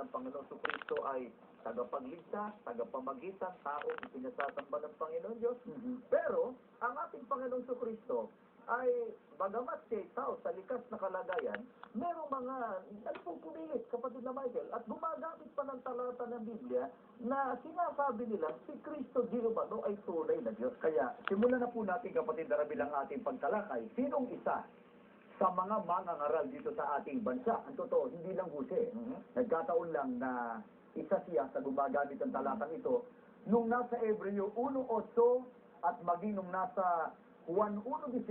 ang Panginoon Kristo ay tagapagligtas, tagapamagitan, taong isinasasamba ng Panginoon Diyos. Pero, ang ating Panginoong Kristo ay, bagamat siya tao sa likas na kalagayan, merong mga nagpupumilit, kapatid na Michael, at gumagamit pa ng talata ng Biblia na sinasabi nila si Kristo di umano ay tunay na Diyos. Kaya, simulan na po natin, kapatid na bilang ating pagtalakay, sinong isa sa mga mangangaral dito sa ating bansa? Ang totoo, hindi lang Jose. Nagkataon lang na isa siya sa gumagamit ng talatang ito nung nasa Hebreo 1:8 at maging nung nasa Juan 1:18,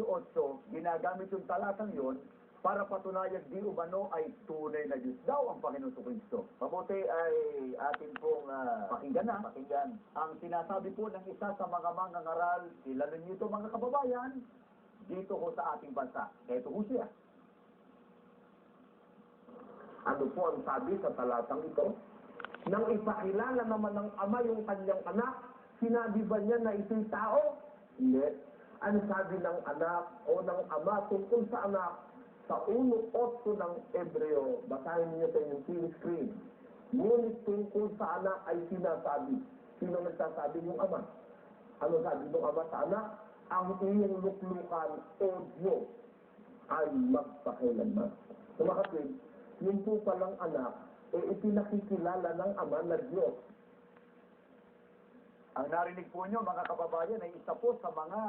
ginagamit yung talatang yon para patunayan di umano ay tunay na Diyos daw ang Panginoon Kristo. Mabuti ay atin pong pakinggan ang sinasabi po ng isa sa mga mangangaral, kilala niyo ito mga kababayan, dito ko sa ating bansa. Ito po siya. Ano po ang sabi sa talatang ito? Nang ipakilala naman ng Ama yung kanyang anak, sinabi ba niya na ito'y tao? Hindi. Ang sabi ng anak o ng Ama tungkol sa anak, sa 1:8 ng Hebreo, basahin niyo sa inyong TV screen. Ngunit tungkol sa anak ay sinasabi. Sino nagsasabi? Yung Ama. Ano sabi ng Ama sa anak? Ang iyong luklukan o Diyos ay magpakailanman. So makatid, yung po palang anak, ipinakikilala ng Ama na Diyos. Ang narinig po nyo, mga kababayan, ay isa po sa mga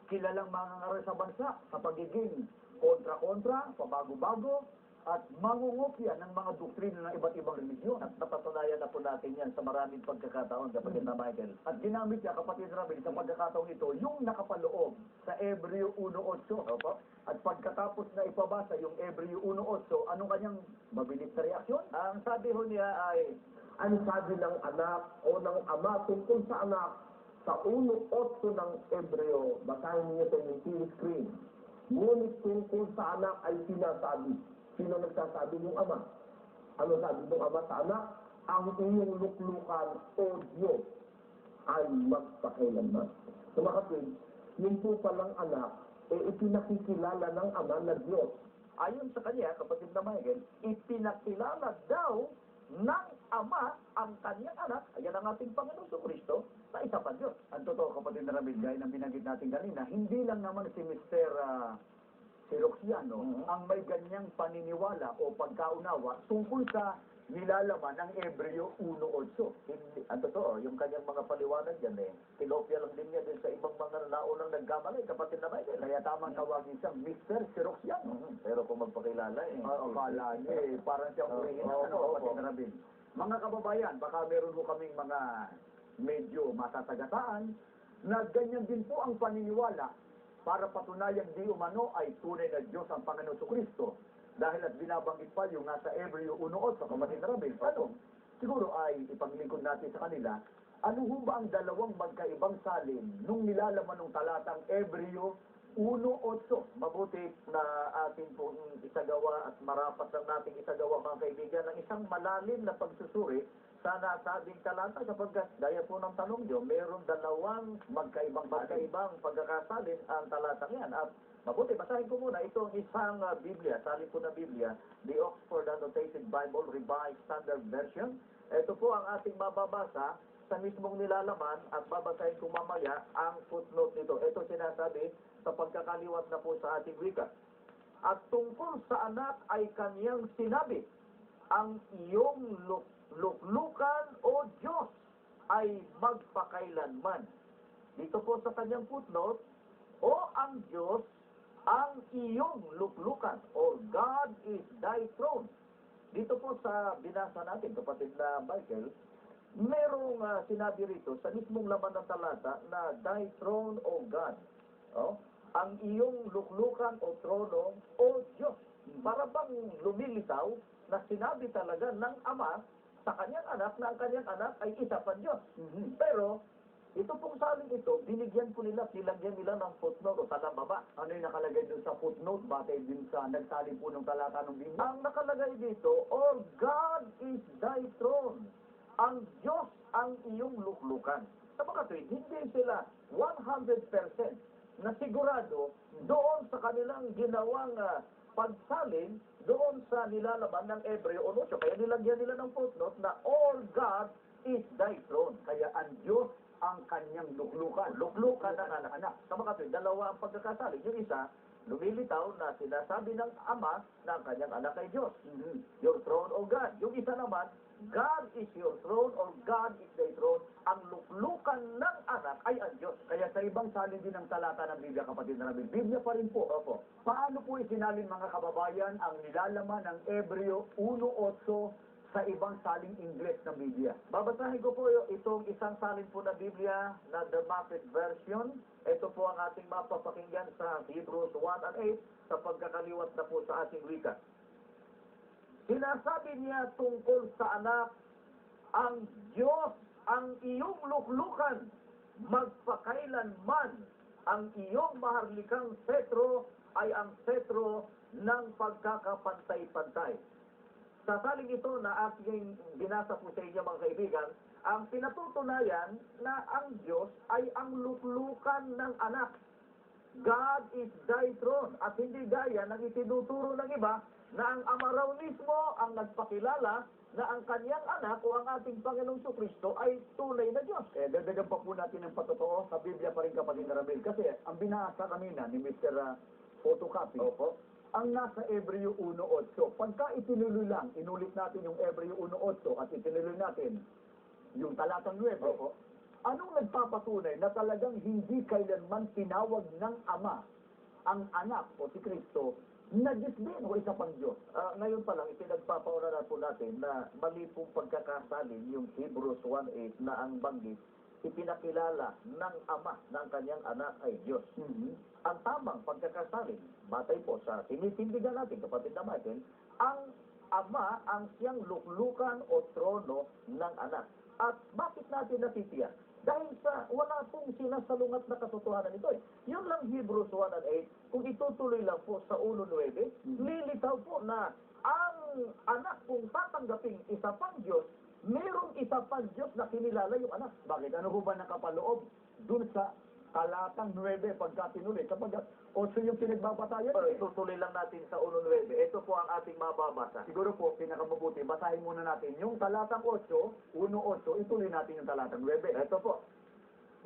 kilalang mangangaral sa bansa sa pagiging kontra-kontra, pabago-bago, at mangungopia ng mga doktrina ng iba't ibang relisyon. At napatunayan na po natin yan sa maraming pagkakataon, kapatid na Michael. At ginamit niya, kapatid Ramil, sa pagkakataong ito, yung nakapaloob sa Hebreo 1:8. At pagkatapos na ipabasa yung Hebreo 1:8, anong kanyang mabilis na reaksyon? Ang sabi ho niya ay, Ang sabi ng anak o ng Ama tungkol sa anak, sa 1:8 ng Hebreo, basahin niyo sa inyong TV screen. Ngunit tungkol sa anak ay sinasabi. Sino nagsasabi? Yung Ama. Ano sabi ng Ama sa anak? Ang iyong luklukan o Diyos ay magpakailanman. So makatid, yung po palang anak, ipinakikilala ng Ama na Diyos. ayon sa kanya, kapatid na Michael, ipinakilala daw ng Ama ang kanyang anak, ayan ang ating Panginoon Kristo, na isa pa Diyos. Ang totoo, kapatid na Ramil, gaya ng binanggit natin kanina, hindi lang naman si Mr. Siroxiano ang may ganyang paniniwala o pagkaunawa tungkol sa nilalaman ng Hebreo 1:8. Ang totoo, yung kanyang mga paliwanag yan tilopia lang din niya din sa ibang mga naunang nagkamali, kapatid na Michael. Kaya tamang tawagin siyang Mr. Siroxiano. Pero kung magpakilala akala niya parang siyang original, kapatid na Ramil. Mga kababayan, baka meron po kaming mga medyo masasagasaan na ganyan din po ang paniniwala para patunayan di umano ay tunay na Diyos ang Panginoon Kristo. Dahil at binabanggit pa yung nasa Hebreo 1:8 sa kapatid na Ramil. Siguro ay ipaglingkod natin sa kanila, ano ho ba ang dalawang magkaibang salin nung nilalaman ng talatang Hebreo 1:8? Mabuti na atin pong isagawa at marapat lang nating isagawa, mga kaibigan, ng isang malalim na pagsusuri sa nasabing talata, sapagkat gaya po ng tanong nyo, mayroong dalawang magkaibang pagkakasalin ang talatang yan. At mabuti, basahin ko muna itong isang Biblia, salin po na Biblia, the Oxford Annotated Bible Revised Standard Version. Ito po ang ating mababasa sa mismong nilalaman at babasahin ko mamaya ang footnote nito. Ito sinasabi sa pagkakaliwat na po sa ating wika. At tungkol sa anak ay kanyang sinabi, ang iyong luklukan o Diyos ay magpakailanman. Dito po sa kanyang footnote, o ang Diyos ang iyong luklukan, or God is thy throne. Dito po sa binasa natin, kapatid na Michael, merong sinabi rito sa mismong laman ng talata na thy throne, O God. Ang iyong luklukan o trono o Diyos. Para bang lumilitaw na sinabi talaga ng Ama sa kanyang anak na ang kanyang anak ay isa pa Diyos. Pero ito pong salin ito, binigyan po nila, nilagyan nila ng footnote o talababa. Ano yung nakalagay doon sa footnote? Batay din sa nagsalin po ng talata ng Biblia. Ang nakalagay dito, or God is thy throne. Ang Diyos ang iyong luklukan. Sa mga tuwid, hindi sila 100% na sigurado doon sa kanilang ginawang pagsalin doon sa nilalaman ng Hebreo 8. Kaya nilagyan nila ng footnote na all God is thy throne. Kaya ang Diyos ang kanyang luklukan. Luklukan ng anak. Sa mga kapatid, dalawa ang pagkakasalin. Yung isa, lumilitaw na sinasabi ng Ama na ang kanyang anak ay Diyos. Your throne, O God. Yung isa naman, God is your throne or God is thy throne. Ang luklukan ng anak ay ang Diyos. Kaya sa ibang salin din ng talata ng Biblia, kapatid na namin, Biblia pa rin po. Opo. Paano po isinalin, mga kababayan, ang nilalaman ng Hebreo 1.8 sa ibang saling Ingles ng Biblia? Babasahin ko po itong isang salin po na Biblia na The Message Version. Ito po ang ating mapapakinggan sa Hebrews 1 and 8 sa pagkakaliwat na po sa ating wika. Sinasabi niya tungkol sa anak, ang Diyos ang iyong luklukan, magpakailanman ang iyong maharlikang setro ay ang setro ng pagkakapantay-pantay. Sa saling ito na aking binasa po sa inyo, mga kaibigan, ang pinatutunayan na ang Diyos ay ang luklukan ng anak. God is thy throne. At hindi gaya ng itinuturo ng iba na ang Ama raw mismo ang nagpakilala na ang kanyang anak o ang ating Panginoong Kristo ay tunay na Diyos. Dagdagan pa po natin ng patotoo sa Biblia pa rin, kapatid na Ramil. Kasi ang binasa kanina ni Mr. Photocopy, Opo. ang nasa Hebreo 1.8. Pagka itinuloy lang, inulit natin yung Hebreo 1.8 at itinuloy natin yung talatang 9. Opo. Anong nagpapatunay na talagang hindi kailanman tinawag ng Ama ang anak o si Kristo na Diyos din o isa pang Diyos? Ngayon pa lang, ipinagpapauna na po natin na mali pong pagkakasalin yung Hebrews 1:8 na ang banggit, ipinakilala ng Ama na ang kanyang anak ay Diyos. Ang tamang pagkakasalin, batay po sa tinitindigan natin, kapatid na Michael, ang Ama ang siyang luklukan o trono ng anak. At bakit natin natitiyak? Dahil sa wala pong sinasalungat na katotohanan ito. Yun lang Hebrews 1 and 8, kung itutuloy lang po sa 1:9, lilitaw po na ang anak kung tatanggaping isa pang Diyos, mayroong isa pang Diyos na kinilala yung anak. Bakit? Ano ho ba nakapaloob dun sa talatang 9 pagka tinuloy? Kapag 8 yung pinagbabatayan, Pero itutuloy lang natin sa 1:9. Ito po ang ating mababasa. siguro po, pinakamabuti, basahin muna natin yung talatang 8, 1.8, ituloy natin yung talatang 9. Ito po.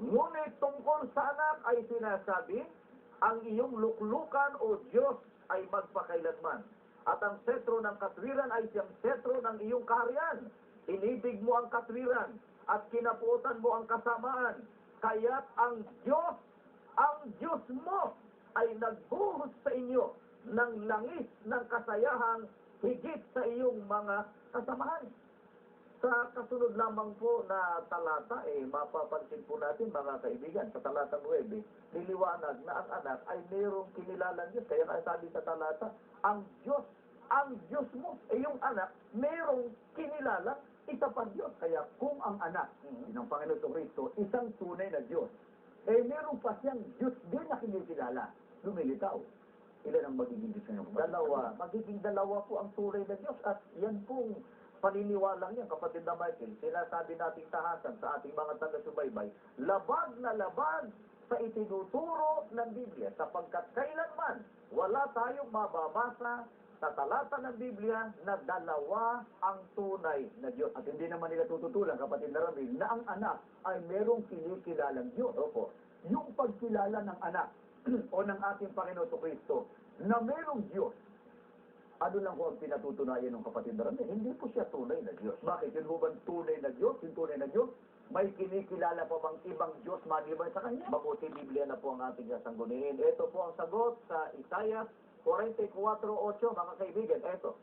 Ngunit tungkol sa anak ay sinasabi, ang iyong luklukan o Diyos ay magpakailanman. At ang setro ng katwiran ay siyang setro ng iyong kaharian. Inibig mo ang katwiran at kinapuotan mo ang kasamaan. Kaya't ang Diyos mo ay nagbuhos sa inyo ng langis ng kasayahang higit sa iyong mga kasamahan. Sa kasunod lamang po na talata, mapapansin po natin, mga kaibigan, sa talatang 9, niliwanag na ang anak ay mayroong kinilalang Diyos. Kaya nga sabi sa talata, ang Diyos mo, yung anak, mayroong kinilalang isa pang Diyos. Kaya kung ang anak ng Panginoon Kristo, isang tunay na Diyos, meron pa siyang Diyos din na kinikilala, lumilitaw. Ilan ang magiging Diyos ngayon? Dalawa. Magiging dalawa po ang tunay na Diyos. At yan pong paniniwalang yan, kapatid na Michael, sinasabi nating tahasan sa ating mga taga-subaybay, labag na labag sa itinuturo ng Biblia, sapagkat kailanman wala tayong mababasa sa talata ng Biblia na dalawa ang tunay na Diyos. At hindi naman nila tututulan, kapatid na Ramil, na ang anak ay merong kinikilalang Diyos. Opo. Yung pagkilala ng anak o ng ating Panginoon Kristo na merong Diyos, ano lang po ang pinatutunayan ng kapatid na Ramil? Hindi po siya tunay na Diyos. Bakit? Yun ho bang tunay na Diyos? Yung tunay na Diyos? May kinikilala pa bang ibang Diyos maliban sa Kanya? Mabuti Biblia na po ang ating sasanggunihin. Ito po ang sagot sa Isaiah 44:8, mga kaibigan. Ito.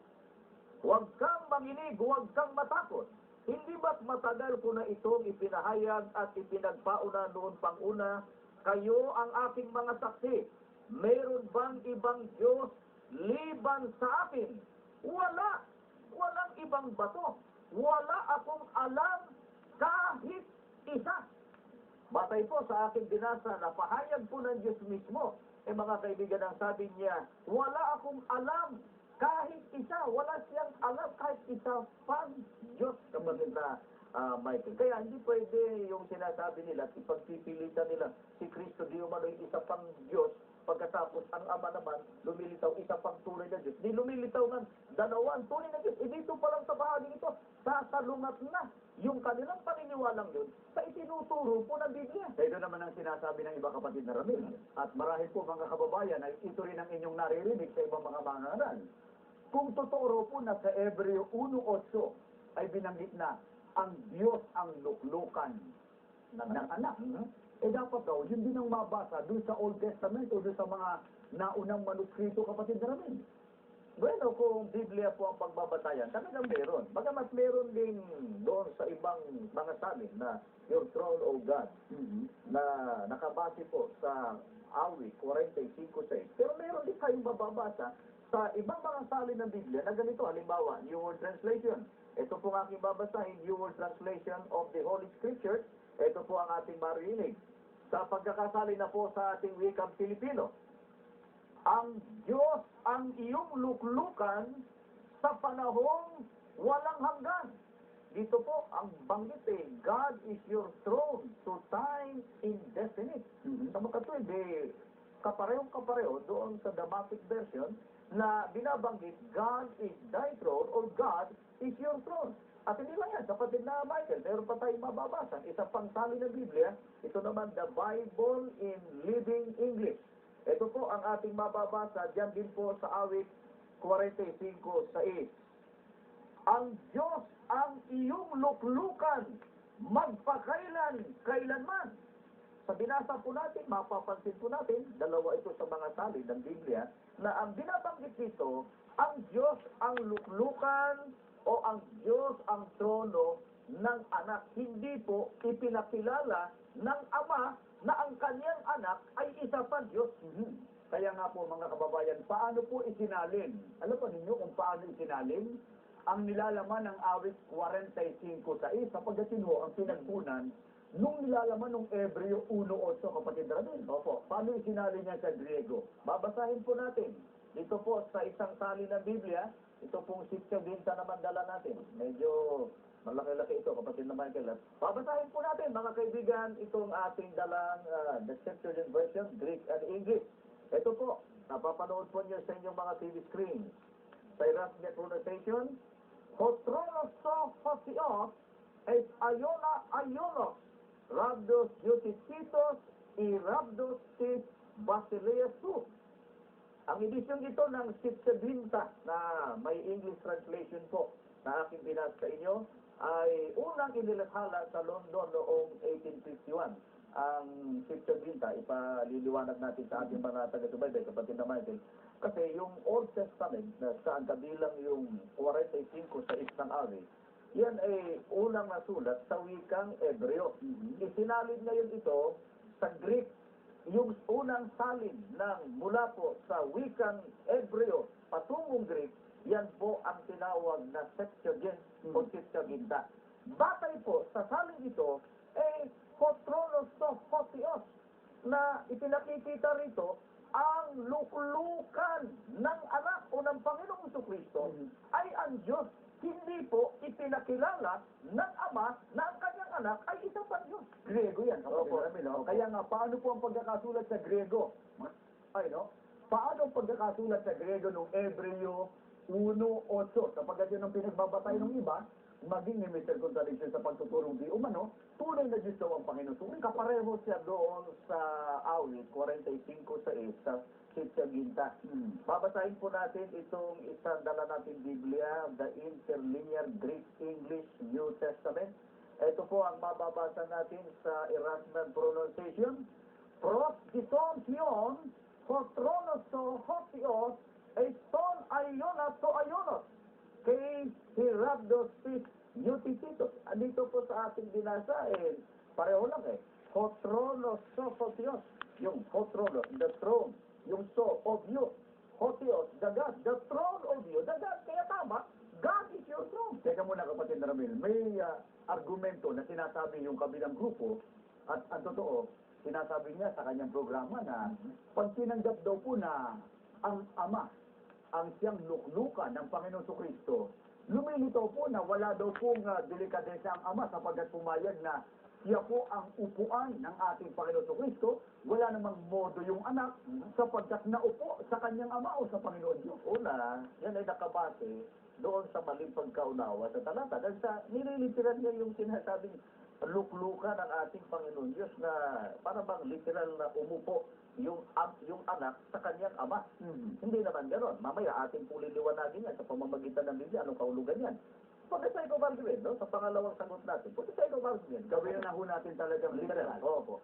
Huwag kang manginig, huwag kang matakot. Hindi ba't matagal ko na itong ipinahayag at ipinagpauna noon pang una, kayo ang aking mga saksi. Mayroon bang ibang Diyos liban sa akin? Wala. Walang ibang bato. Wala akong alam kahit isa. Batay po sa aking binasa na pahayag po ng Diyos mismo, mga kaibigan, ang sabi niya, wala akong alam kahit isa. Wala siyang alam kahit isa pang Diyos, kapatid na Michael. Kaya hindi pwede yung sinasabi nila at ipagpipilitan nila si Kristo di umano'y isa pang Diyos Pagkatapos, ang Ama naman, lumilitaw, isa pang tunay na Diyos. Di lumilitaw ng dalawang tunay na Diyos. Dito pa lang sa bahaging ito, sasalungat na yung kanilang paniniwalang yun sa itinuturo po ng Biblia. Ito naman ang sinasabi ng iba kapatid na Ramil. At marahil po mga kababayan, ay ito rin ang inyong naririnig sa ibang mga mangaral. Kung totoo po na sa Hebreo 1:8 ay binanggit na ang Diyos ang luklukan ng anak. Dapat daw, yun din ang mabasa doon sa Old Testament o doon sa mga naunang manuskrito kapatid na Ramil. Bueno, kung Biblia po ang pagbabatayan, talagang meron. Bagamat meron din doon sa ibang mga salin na Your Throne, O God, na nakabase po sa Awit 45:6. Pero meron din kayong mababasa sa ibang mga salin ng Biblia na ganito. Halimbawa, New World Translation. Ito po ang aking babasahin, New World Translation of the Holy Scriptures. Ito po ang ating marinig. Sa pagkakasali na po sa ating wikang Pilipino, ang Diyos ang iyong luklukan sa panahong walang hanggan. Dito po, ang banggit God is your throne to time indefinite. Sa makatuwid, kapareho doon sa Damatic version na binabanggit, God is thy throne or God is your throne. At hindi lang yan, kapatid na Michael, meron pa tayong mababasa. Isa pang tali ng Biblia, ito naman, the Bible in Living English. Ito po ang ating mababasa, dyan din po sa Awit 45:6. Ang Diyos ang iyong luklukan, kailanman. Sa binasa po natin, mapapansin po natin, dalawa ito sa mga salin ng Biblia, na ang binabanggit dito, ang Diyos ang luklukan o ang Diyos ang trono ng anak. Hindi po ipinakilala ng Ama na ang kanyang anak ay isa pa Diyos. Kaya nga po mga kababayan, paano po isinalin? Alam po ninyo kung paano isinalin? Ang nilalaman ng Awit 45:6 sapagkat ho ang pinagkunan nung nilalaman ng Hebreo 1:8 kapatid Ramil. Opo, paano isinalin niya sa Griego? Babasahin po natin. Dito po sa isang tali ng Biblia, ito pong Septuaginta naman dala natin. Medyo malaki-laki ito, kapatid na Michael. Babasahin po natin, mga kaibigan, itong ating dalang the Septuagint version, Greek and English. Ito po, napapanood po niyo sa inyong mga TV screen. Sa Erasmus pronunciation, Hotronos to Hosios, es Aionos, Rabdos Diotisitos, Rabdos tis Basileus tu. Ang edisyon ito ng Septuaginta na may English translation po na aking binasa sa inyo ay unang inilathala sa London noong 1851. Ang Septuaginta, ipaliliwanag natin sa ating mga taga-subaybay, kapatid na Michael. Kasi yung Old Testament na saan kabilang yung 45 sa isang Awit, yan ay unang nasulat sa wikang Hebreo. Isinalin ngayon ito sa Greek. Yung unang salin ng mula po sa wikang Hebreo patungong Greek, yan po ang tinawag na Septuagint o Septuaginta. Batay po sa salin ito, Hotronos to Hosios, na ipinakikita rito ang luklukan ng anak o ng Panginoong Jesucristo ay ang Diyos. Hindi po ipinakilala ng Ama na ang kanyang anak ay isa pa Diyos. Griego yan. Kaya nga, paano po ang pagkakasulat sa Griego? Paano ang pagkakasulat sa Griego ng Hebreo 1:8? Sapagkat yun ang pinagbabatay ng iba, maging limited contradiction sa pagtuturong di umano, tunay na Diyos daw ang Panginoon. Kapareho siya doon sa Awit 45:6 sa Septuaginta. Babasahin po natin itong isang dala natin Biblia, the Interlinear Greek English New Testament. Ito po ang mababasa natin sa Erasmus pronunciation. Pros diton sion, Hotronos to Hosios, eston Aionas to Aionos, kay Hirabdos tis Euticitos. Andito po sa ating binasa, pareho lang Hotronos to Hosios. Yung Hotronos, the throne. Yung so of you, Hosios, the God, the throne of you, the God. Kaya tama, God is your throne. Teka muna kapatid na Ramil, may argumento na sinasabi yung kabilang grupo, at ang totoo, sinasabi niya sa kanyang programa na pag tinanggap daw po na ang Ama, ang siyang luklukan ng Panginoon Jesucristo, lumilitaw po na wala daw pong delikadesa ang Ama sapagkat pumayag na siya po ang upuan ng ating Panginoon Kristo. Wala namang modo yung anak sapagkat naupo sa kanyang ama o sa Panginoon Diyos. Una, yan ay nakabase doon sa maling pagkaunawa sa talata. Dahil sa nililiteral niya yung sinasabing luklukan ng ating Panginoon Diyos na para bang literal na umupo yung anak sa kanyang ama. Hindi naman gano'n. Mamaya ating puliliwanagin yan sa pamamagitan ng Biblia. Anong kahulugan yan? Pagka-side of argument, no? Sa pangalawang sagot natin, pagka-side of argument, Gawin na ho natin talagang literal. Opo.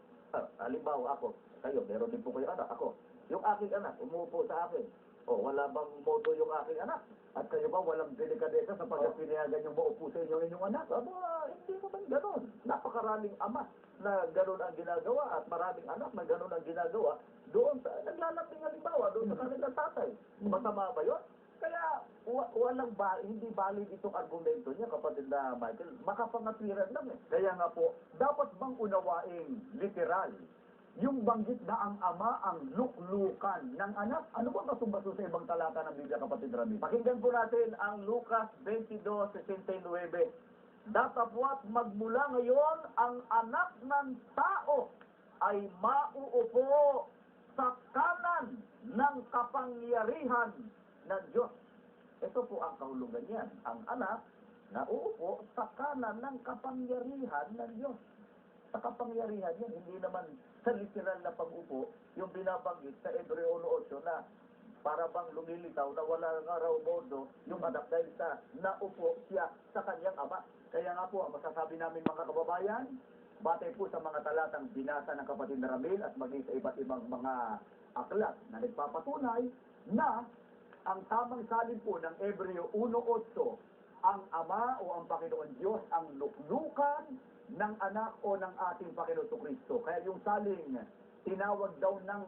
Halimbawa ako, kayo, meron din po kayo anak. Ako, yung aking anak, umuupo sa akin. O, wala bang modo yung aking anak? At kayo ba walang delikadesa sapagkat pinayagan yung maupo sa inyo inyong anak? Aba, hindi naman gano'n. Napakaraming ama na gano'n ang ginagawa at maraming anak na gano'n ang ginagawa doon sa, naglalambing halimbawa, doon sa kanilang tatay. Masama ba yun? Kaya, hindi valid itong argumento niya, kapatid na Michael. Makapangatwiran lang eh. Kaya nga po, dapat bang unawain literal yung banggit na ang ama ang luklukan ng anak? Ano ba kasumbaso sa ibang talata ng Biblia, kapatid Ramil? Pakinggan po natin ang Lucas 22:69. Datapwat magmula ngayon ang anak ng tao ay mauupo sa kanan ng kapangyarihan ng Diyos. Ito po ang kahulugan niyan. Ang anak na uupo sa kanan ng kapangyarihan ng Diyos. Sa kapangyarihan yan, hindi naman sa literal na pag-upo, yung binabanggit sa Hebreo 1:8 na para bang lumilitaw na wala nga raw modo yung anak dahil sa naupo siya sa kanyang ama. Kaya nga po, ang masasabi namin mga kababayan, batay po sa mga talatang binasa ng kapatid na Ramil at maging sa iba't ibang mga aklat na nagpapatunay na ang tamang salin po ng Hebreo 1:8, ang Ama o ang Panginoon Diyos ang luklukan ng anak o ng ating Panginoon Kristo. Kaya yung saling tinawag daw ng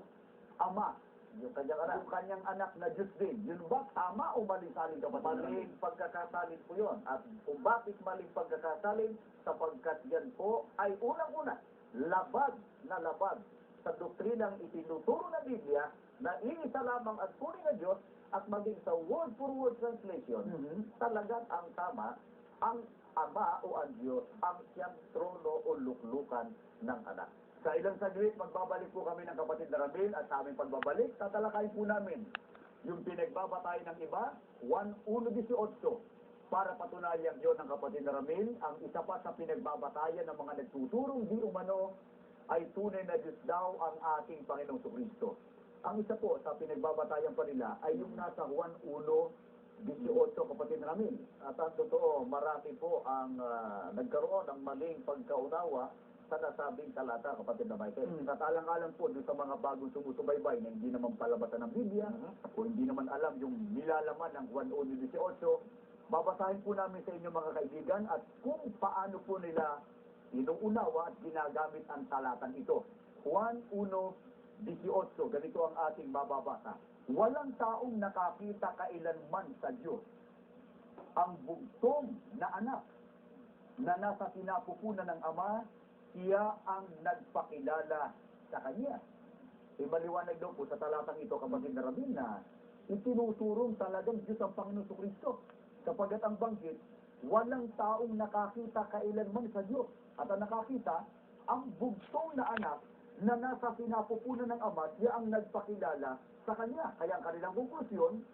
Ama, Yung kanyang yung kanyang anak na Diyos din. Yun ba tama o maling salin, kapatid na Ramil? maling pagkakasalin po yun. At kung bakit maling pagkakasalin, sapagkat yan po ay unang-una, labag na labag sa doktrinang itinuturo ng Biblia na iisa lamang at tunay na Diyos at maging sa word-for-word translation, talagang ang tama, ang Ama o ang Diyos, ang siyang trono o luklukan ng anak. Sa ilang saglit, magbabalik po kami ng kapatid na Ramil at sa aming pagbabalik, tatalakayin po namin yung pinagbabatayan ng iba, 1:18, para patunayan yun ng kapatid na Ramil, ang isa pa sa pinagbabatayan ng mga nagtuturong di umano ay tunay na Diyos daw ang ating Panginoong Kristo. Ang isa po sa pinagbabatayan pa nila ay yung nasa 1:18, kapatid na Ramil. At ang totoo, marami po ang nagkaroon ng maling pagkaunawa sa nasabing talata, kapatid na Michael. At alang-alang po doon sa mga bagong sumusubaybay na hindi naman palabasan ng Biblia o hindi naman alam yung nilalaman ng 1:18, babasahin po namin sa inyo mga kaibigan at kung paano po nila inuunawa at ginagamit ang talatang ito. 1:18, ganito ang ating mababasa. Walang taong nakakita kailanman sa Diyos ang bugtong na anak na nasa sinapupunan ng Ama, siya ang nagpakilala sa Kanya. Maliwanag daw po sa talatang ito, kapatid na Ramil, na itinuturong talagang Diyos ang Panginoon Kristo. Sapagat ang banggit, walang taong nakakita kailanman sa Diyos. At ang nakakita, ang bugtong na anak na nasa sinapupunan ng Ama, siya ang nagpakilala sa Kanya. Kaya ang kanilang konklusyon,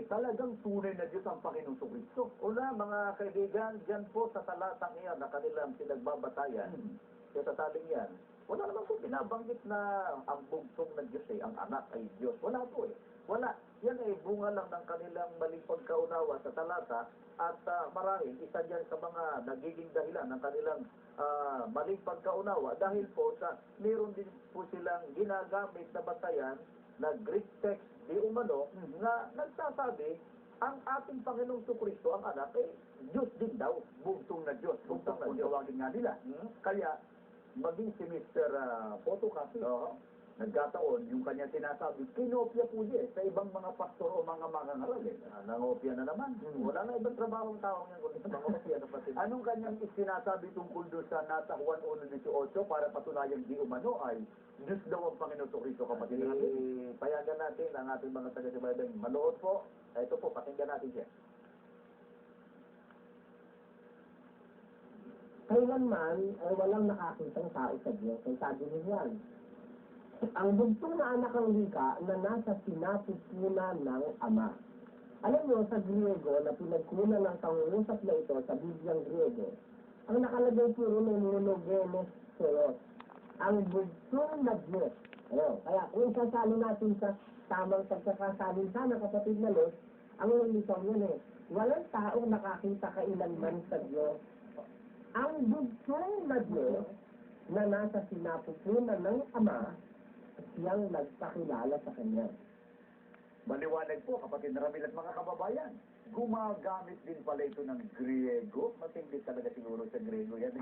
talagang tunay na Diyos ang Panginoon Kristo. Una, mga kaibigan, dyan po sa talatang iyan na kanilang pinagbabatayan, sa taling yan, wala naman po binabanggit na ang bugtong ng Diyos ang anak ay Diyos. Wala po eh. Wala. Yan ay bunga lang ng kanilang maling pagkaunawa sa talata at marahil isa dyan sa mga nagiging dahilan ng kanilang maling pagkaunawa dahil po sa meron din po silang ginagamit na batayan na Greek text di umano na nagsasabi ang ating Panginoong Kristo, ang anak, Diyos din daw. Bugtong na Diyos. Bugtong na Kung Diyos. tawagin nga nila. Kaya, maging si Mr. Photocopy, nagkataon, yung kanya sinasabi, kinopya po niya sa ibang mga pastor o mga mangangaral. Nangopya na naman. Wala na ibang trabaho ng taong yan kundi mangopya na pati. Anong kanyang sinasabi tungkol doon sa nasa 1:18 para patunayan di umano ay Diyos daw ang Panginoon Kristo, kapatid natin? Payagan natin ang ating mga taga-subaybay. Manood po. Ito po, pakinggan natin siya. kailanman ay walang nakakitang tao sa Diyos. Ang sabi ni Juan, ang bugtong na anak ang wika na nasa sinapupunan ng Ama. Alam mo, sa Griego, na pinagkunan ng pangungusap na ito sa Bibliang Griego, ang nakalagay po rin ay monogenes theos, ang bugtong na Diyos. Kaya kung sasali natin sa tamang pagkakasalin sana, kapatid na Los, ang nilitaw yun walang taong nakakita kailanman sa Diyos. Ang bugtong na Diyos na nasa sinapupunan ng Ama, siyang nagpakilala sa Kanya. Maliwanag po, kapatid na Ramil at mga kababayan. Gumagamit din pala ito ng Griego. Matindi talaga siguro sa Griego yan.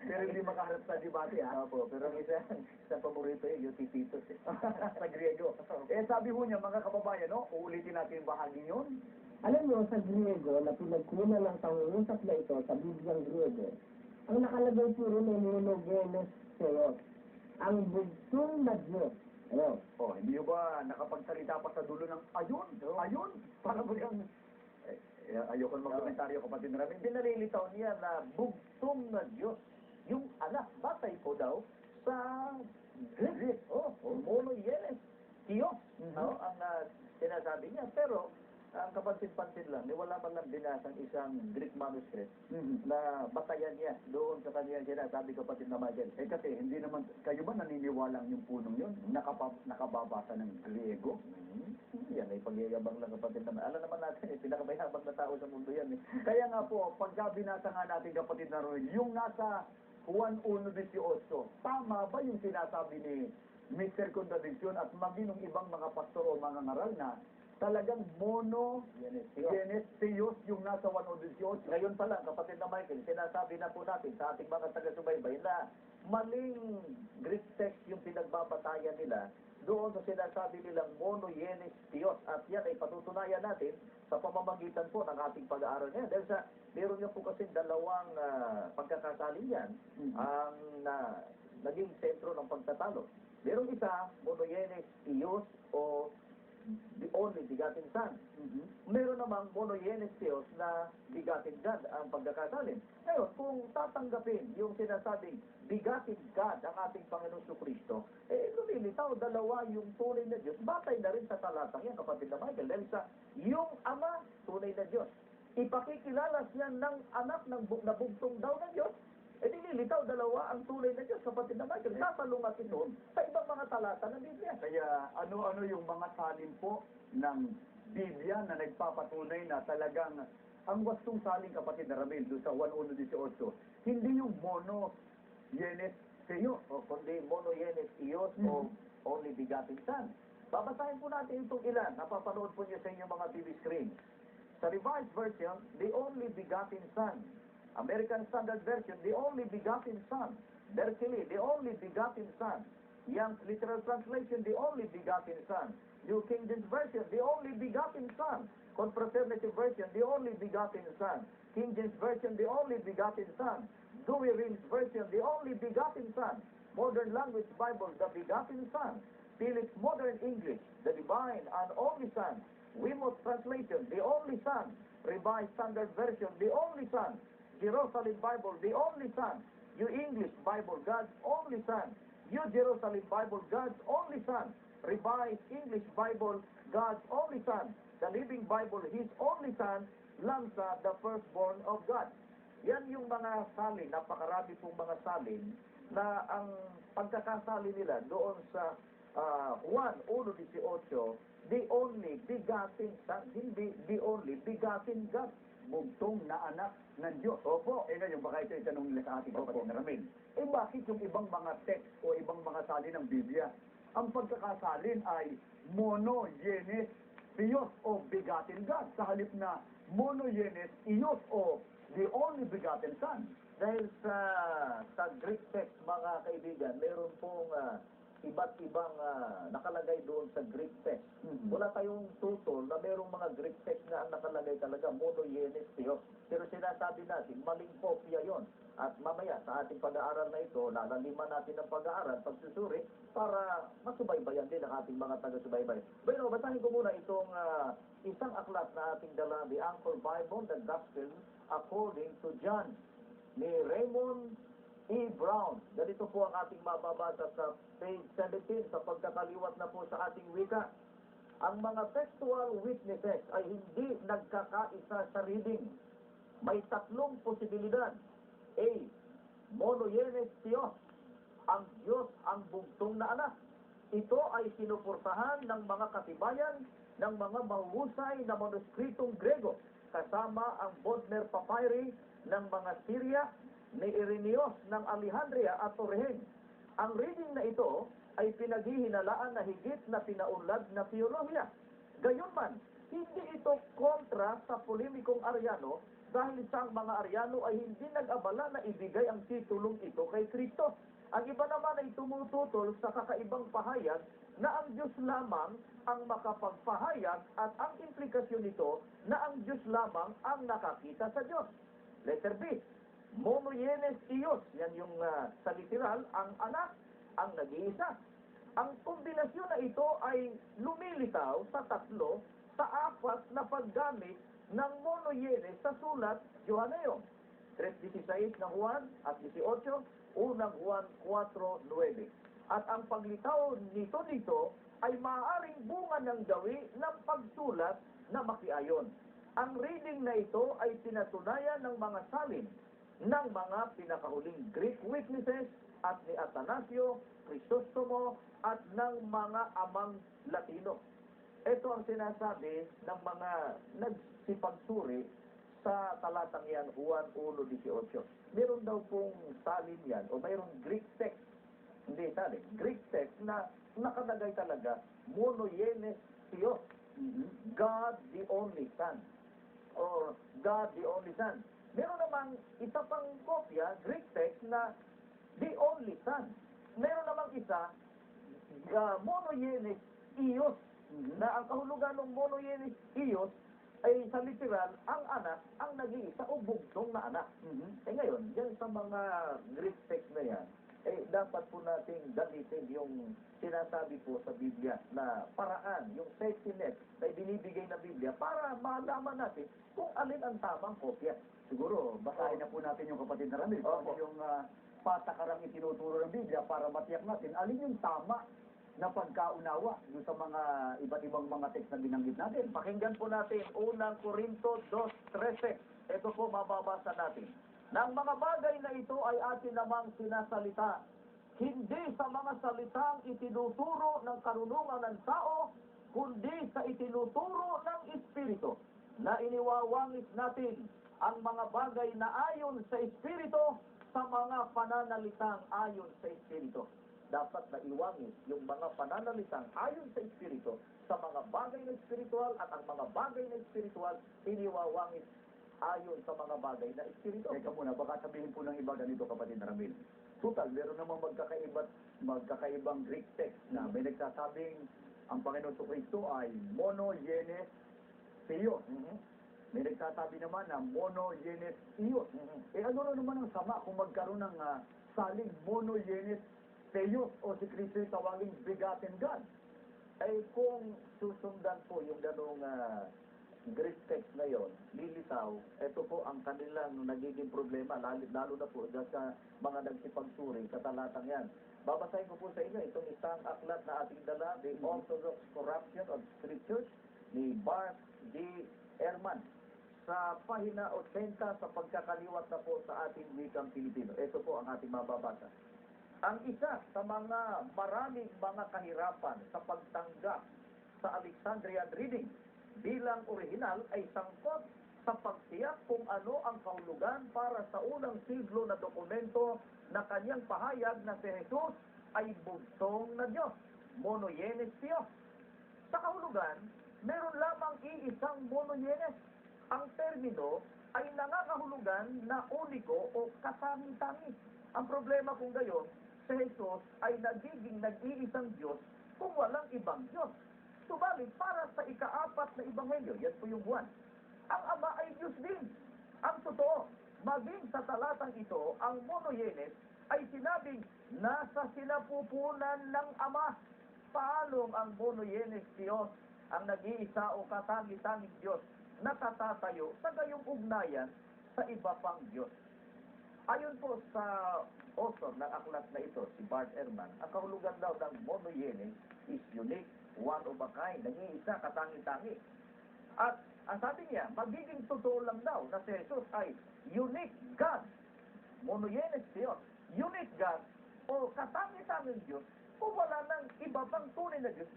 Pero hindi makaharap sa debate, ha? Opo, pero isa paborito yung Titus sa Griego. Sabi ho niya, mga kababayan, no? Uulitin natin yung bahagi yun. Alam mo, sa Griego, na pinagkunan ng pangungusap na ito sa Bibliang Griego, ang nakalagay po rin ay monogenes theos, ang bugtong na Diyos. Hindi ba nakapagsalita pa sa dulo ng ayun? Para mo yung... ayoko na magkomentaryo, kapatid na Ramil. Binalilitaw niya na bugtong na Diyos. Yung anak, batay po daw sa Greek. Monogenes Theos. Ang sinasabi niya. Pero, ang kapansin-pansin lang, wala man lang binasang isang Greek manuscript na batayan niya doon sa kanyang sinasabi, kapatid na Michael. Kasi hindi naman, kayo ba naniniwalang yung punong yun? Nakababasa ng Griego? Yan ay pagyayabang lang, kapatid na. Alam naman natin, pinakamayabang na tao sa mundo yan. Kaya nga po, pagka binasa nga natin, kapatid na Roy, yung nasa Juan 1:18, tama ba yung sinasabi ni Mr. Contradiction at maging ng ibang mga pastor o mga ngaral na talagang monogenes theos yung nasa 1:18. Ngayon pa lang, kapatid na Michael, sinasabi na po natin sa ating mga taga-subaybay na maling Greek text yung pinagbabatayan nila doon sa sinasabi nilang monogenes theos. At yan ay patutunayan natin sa pamamagitan po ng ating pag-aaral niya. Dahil sa, meron niya po kasi dalawang pagkakasalin yan ang naging sentro ng pagtatalo. Merong isa, monogenes theos o the only begotten Son. Meron namang monogenes theos na begotten God ang pagkakasalin. Ngayon, kung tatanggapin yung sinasabing begotten God ang ating Panginoon Kristo, lumilitaw, dalawa yung tunay na Diyos. Batay na rin sa talatang yan, kapatid na Michael. Dahil sa yung Ama, tunay na Diyos. Ipakikilala siya ng anak na bugtong daw na Diyos. Nililitaw, dalawa ang tunay na Diyos, kapatid na Michael. Sasalungat ito sa ibang mga talata ng Biblia. Kaya ano-ano yung mga salin po ng Biblia na nagpapatunay na talagang ang wastong salin, kapatid na Ramil, doon sa 1:18, hindi yung monogenes theos, o kundi monogenes theos o only begotten Son. Babasahin po natin itong ilan. Napapanood po niyo sa inyong mga TV screen. Sa Revised Version, the only begotten Son. American Standard Version, the only begotten Son. Berkeley, the only begotten Son. Young's Literal Translation, the only begotten Son. New King James Version, the only begotten Son. Confraternity Version, the only begotten Son. King James Version, the only begotten Son. Dewey Reams Version, the only begotten Son. Modern Language Bible, the begotten Son. Phillips Modern English, the divine and only Son. Weymouth Translation, the only Son. Revised Standard Version, the only Son. Jerusalem Bible, the only Son. New English Bible, God's only Son. New Jerusalem Bible, God's only Son. Revised English Bible, God's only Son. The Living Bible, His only Son. Lamsa, the firstborn of God. Yan yung mga salin, napakarami pong mga salin na ang pagkakasali nila doon sa Juan 1:18, the only begotten Son, hindi the only begotten God. Bugtong na anak ng Diyos. Opo, ngayon baka ito itanong nila sa ating kapatid na Ramil. Bakit yung ibang mga text o ibang mga salin ng Biblia, ang pagkakasalin ay monogenes theos o begotten God sa halip na monogenes theos o the only begotten Son? Dahil sa Greek text, mga kaibigan, meron pong iba't ibang nakalagay doon sa Greek text. Wala tayong tutol na merong mga Greek text na ang nakalagay talaga monogenes theos. Pero sinasabi natin, maling kopya yon. At mamaya sa ating pag-aaral na ito, lalaliman natin ang pag-aaral, pagsusuri, para masubaybayan din ang ating mga taga-subaybay. Pero basahin ko muna itong isang aklat na ating dala, the Anchor Bible, the Gospel according to John. ni Raymond E. Brown. Ganito po ang ating mababasa sa page 17 sa pagkakaliwat na po sa ating wika. Ang mga textual witnesses ay hindi nagkakaisa sa reading. May tatlong posibilidad. A. Monogenes Theos. Ang Diyos ang bugtong na anak. Ito ay sinuportahan ng mga katibayan ng mga mahuhusay na manuskritong Grego kasama ang Bodmer Papyri ng mga Syria ni Irenaeus ng Alejandria at Torrehen. Ang reading na ito ay pinaghihinalaan na higit na pinaunlad na teolohiya. Gayunman, hindi ito kontra sa polemikong Ariano dahil sa mga Ariano ay hindi nag-abala na ibigay ang titulong ito kay Kristo. Ang iba naman ay tumututol sa kakaibang pahayag na ang Diyos lamang ang makapagpahayag at ang implikasyon nito na ang Diyos lamang ang nakakita sa Diyos. Letter B, Monogenes Theos, yan yung sa literal, ang anak, ang nag-iisa. Ang kombinasyon na ito ay lumilitaw sa tatlo sa apat na paggamit ng monogenes sa sulat Johaneo. 3:16 ng Juan at 18, unang Juan 4:9. At ang paglitaw nito dito ay maaaring bunga ng gawi ng pagsulat na makiayon. Ang reading na ito ay pinatunayan ng mga salin ng mga pinakahuling Greek witnesses at ni Atanasio, Crisostomo at ng mga amang Latino. Ito ang sinasabi ng mga nagsipagsuri sa talatang yan, Juan 1:18. Meron daw pong salin yan o mayroong Greek text, hindi salin, Greek text na nakalagay talaga, Monogenes Theos, God the only Son, or God the only Son. Meron namang isa pang kopya, Greek text na the only Son. Meron namang isa, Monogenes Ios, na ang kahulugan ng Monogenes Ios ay sa literal, ang anak, ang nag-iisa o bugtong na anak. Eh ngayon, yan sa mga Greek text na yan, eh dapat po nating gamitin yung sinasabi po sa Biblia na paraan, yung safety net na binibigay ng Biblia para malaman natin kung alin ang tamang kopya. Siguro, basahin na po natin yung kapatid na Ramil. Opo. Yung patakarang itinuturo ng Biblia para matiyak natin alin yung tama na pagkaunawa doon sa mga iba't ibang mga text na binanggit natin. Pakinggan po natin, unang Korinto 2:13. Ito po mababasa natin. Nang mga bagay na ito ay atin namang sinasalita, hindi sa mga salitang itinuturo ng karunungan ng tao, kundi sa itinuturo ng Espiritu, na iniwawangis natin ang mga bagay na ayon sa Espiritu sa mga pananalitang ayon sa Espiritu. Dapat na iwangis yung mga pananalitang ayon sa Espiritu sa mga bagay na espiritual at ang mga bagay na espiritual iniwawangis ayon sa mga bagay na espiritual. Teka muna, baka sabihin po ng iba ganito, kapatid na Ramil. Total, meron namang magkakaibang Greek text na may nagsasabing ang Panginoon Kristo ay Monogenes Theos. May nagsasabi naman na Monogenes Theos. Eh ano na naman ang sama kung magkaroon ng saling Monogenes Theos o si Kristo yung tawaging begotten God? Ay kung susundan po yung ganong Greek text na yon, lilitaw, ito po ang kanilang nagiging problema, lalo na po dyan sa mga nagsipagsuri sa talatang yan. Babasahin ko po sa inyo itong isang aklat na ating dala, The Orthodox Corruption of Scriptures, ni Bart D. Ehrman, sa pahina 80 sa pagkakaliwat na po sa ating wikang Pilipino. Ito po ang ating mababasa. Ang isa sa mga maraming mga kahirapan sa pagtanggap sa Alexandrian reading bilang orihinal ay sangkot sa pagtiyak kung ano ang kahulugan para sa unang siglo na dokumento na kanyang pahayag na si Jesus ay bugtong na Diyos, Monogenes Theos. Sa kahulugan, meron lamang iisang Monogenes. Ang termino ay nangangahulugan na uniko o katangi-tangi. Ang problema kung gayon, si Jesus ay nagiging nag-iisang Diyos kung walang ibang Diyos. Subalit, para sa ika-4 na ebanghelyo, yan po yung Juan, ang Ama ay Diyos din. Ang totoo, maging sa talatang ito, ang Monogenes ay sinabing nasa sinapupunan ng Ama. Paanong ang Monogenes Diyos, ang nag-iisa o katangi-tanging Diyos, nakatatayo sa gayong ugnayan sa iba pang Diyos? Ayon po sa author ng aklat na ito, si Bart Ehrman, ang kahulugan daw ng monogenes is unique, one of a kind, nag-iisa, katangi-tangi. At ang sabi niya, magiging totoo lang daw na si Jesus ay unique God. Monogenes Diyos, unique God, o katangi-tanging Diyos, o wala nang iba pang tunay na Diyos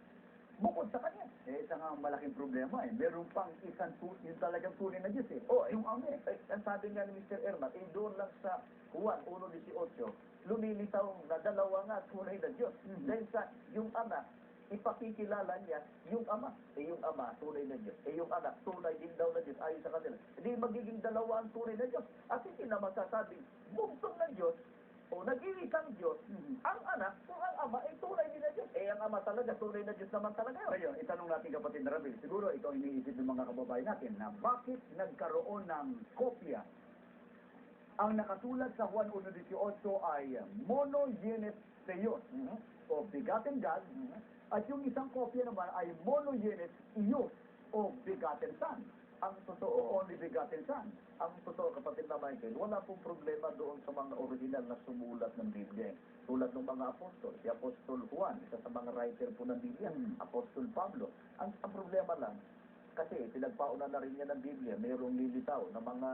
bukod sa Kanya. Isa nga malaking problema eh. Meron pang yung talagang tunay na Diyos eh. Yung Ame, ang sabi nga ni Mr. Ermat, doon lang sa Juan 1:18, lumilitaw na dalawa nga tunay na Diyos. Dahil sa yung anak, ipakikilala niya yung ama. Yung ama, tunay na Diyos. Yung anak, tunay din daw na Diyos ayon sa kanila. Hindi magiging dalawa ang tunay na Diyos. At hindi na masasabing buntong ng Diyos o nag-iisang Diyos, ang anak kung ang ama ay tunay din na Diyos. Ang ama talaga, tunay na Diyos naman talaga yun. Ngayon, itanong natin kapatid na Ramil, siguro ikaw iniisip ng mga kababayan natin na bakit nagkaroon ng kopya. Ang nakasulat sa Juan 1:18 ay monogenes Theos, o begotten God, at yung isang kopya naman ay monogenes Ios, o begotten Son. Ang totoo, only begotten Son. Ang totoo, kapatid na Michael, wala pong problema doon sa mga original na sumulat ng Biblia. Tulad ng mga apostol, si Apostol Juan, isa sa mga writer po ng Biblia, Apostol Pablo. Ang problema lang, kasi pinagpauna na rin niya ng Biblia, mayroong lilitaw na mga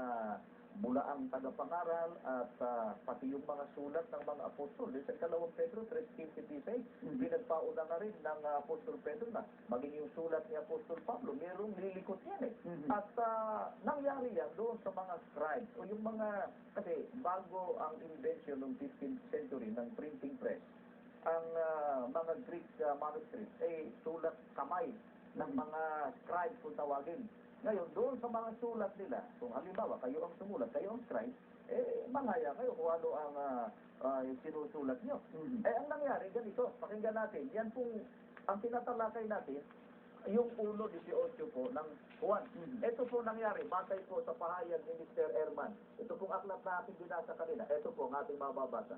bulaang tagapangaral at pati yung mga sulat ng mga apostol. Sa 2 Pedro 3:15-16, pinagpauna na rin ng Apostol Pedro na maging yung sulat ni Apostol Pablo, mayroong lilikot yan eh. At nangyari yan doon sa mga scribes o yung mga, kasi bago ang invention ng 15th century ng printing press, ang mga Greek manuscripts ay sulat kamay ng mga scribes kung tawagin. Ngayon, doon sa mga sulat nila, kung halimbawa, kayo ang sumulat, kayo ang scribe, manghaya kayo kung ano ang sinusulat nyo. Ang nangyari, ganito, pakinggan natin, yan pong, ang tinatalakay natin, yung 1:18 po ng Juan. Ito po nangyari, batay po sa pahayag ni Mr. Ehrman. Ito pong aklat na ating binasa kanina, ito po ang ating mababasa.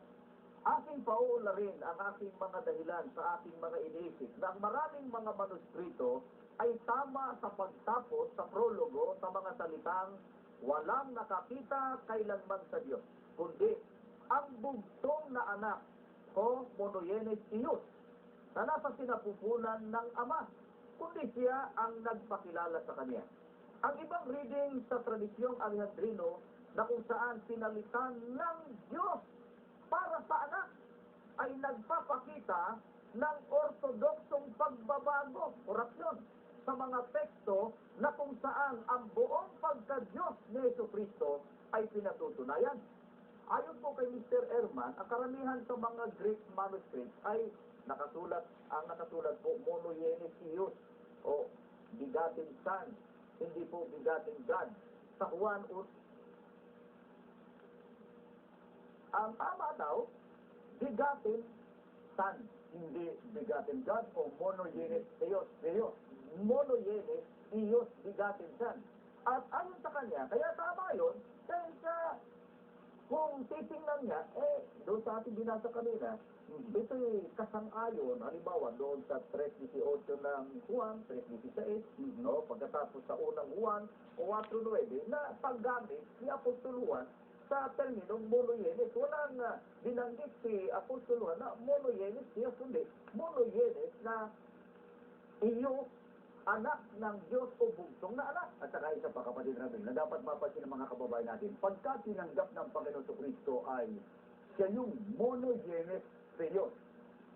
Aking pauula rin ang aking mga dahilan sa aking mga iniisip na ang maraming mga manuskrito ay tama sa pagtapos sa prologo sa mga salitang walang nakakita kailanman sa Diyos, kundi ang bugtong na anak o monogenes Ios na nasa sinapupunan ng Ama, kundi siya ang nagpakilala sa Kanya. Ang ibang reading sa tradisyong Alejandrino na kung saan pinalitan ng Diyos para sa anak ay nagpapakita ng ortodoksong pagbabago, korupsyon, sa mga teksto na kung saan ang buong pagka-Diyos ni Jesucristo ay pinatutunayan. Ayon po kay Mr. Ehrman, ang karamihan sa mga Greek manuscripts ay ang nakasulat po monogenes Ios o begotten Son, hindi po begotten God. Sa Juan, ang tama daw, begotten Son, hindi begotten God o monogenes Theos. Monogenes Ios, begotten Son. At ayon sa kanya, kaya tama yun, dahil sa, kung titingnan niya, doon sa ating binasa kanina, ito'y kasang-ayon, halimbawa doon sa 3:18 ng Juan, 3:16, no, pagkatapos sa unang Juan, 4:9, na paggamit ni Apostol Juan sa terminong monogenes. Walang binanggit si Apostol Juan na monogenes siya, kundi monogenes na iyo anak ng Diyos o bugtong na anak. At saka isa pa, kapatid Ramil, na dapat mapansin ng mga kababayan natin, pagka tinanggap ng Panginoon Kristo ay siya yung monogenes Theos,